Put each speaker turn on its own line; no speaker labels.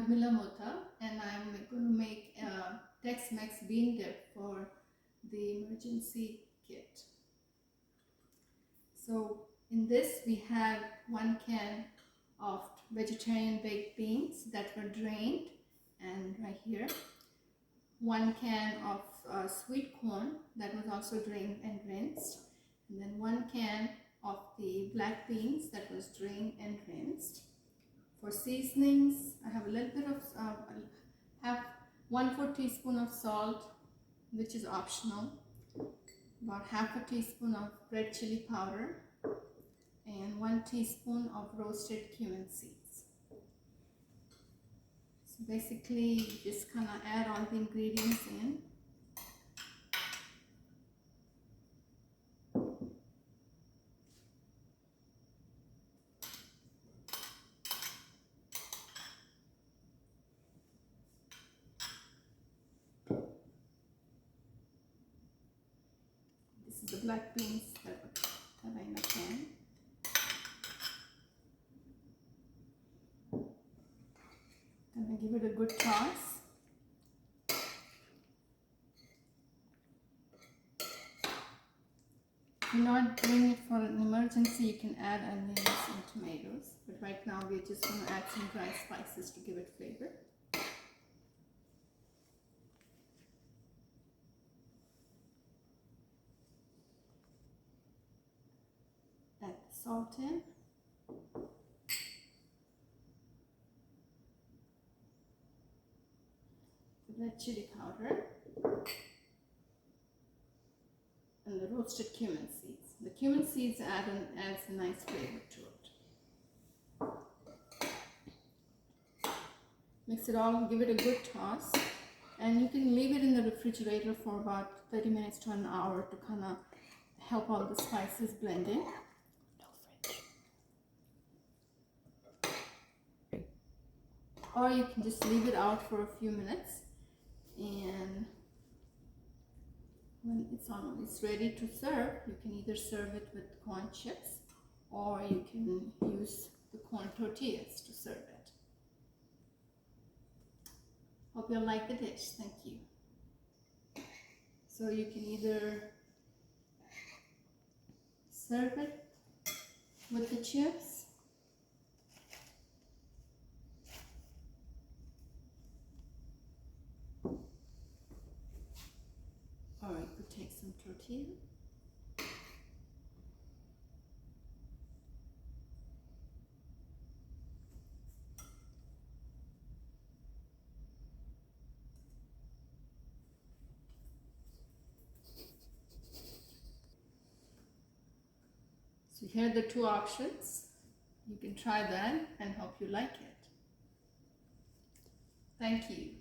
Urmila Mota, and I'm going to make a Tex-Mex bean dip for the emergency kit. So in this we have 1 can of vegetarian baked beans that were drained, and right here 1 can of sweet corn that was also drained and rinsed, and then 1 can of the black beans that was drained and rinsed. For seasonings, I have a little bit of have 1/4 teaspoon of salt, which is optional, about 1/2 teaspoon of red chili powder, and 1 teaspoon of roasted cumin seeds. So basically, you just kind of add all the ingredients in. This is the black beans that are in a can. Gonna give it a good toss. If you're not doing it for an emergency, you can add onions and tomatoes. But right now we're just going to add some dry spices to give it flavor. Add the salt in. The red chili powder. And the roasted cumin seeds. The cumin seeds adds a nice flavor to it. Mix it all, give it a good toss, and you can leave it in the refrigerator for about 30 minutes to an hour to kind of help all the spices blend in. Or you can just leave it out for a few minutes, and when it's ready to serve, you can either serve it with corn chips or you can use the corn tortillas to serve it. Hope you'll like the dish. Thank you. So you can either serve it with the chips, or you could take some tortilla. So here are the 2 options. You can try that and hope you like it. Thank you.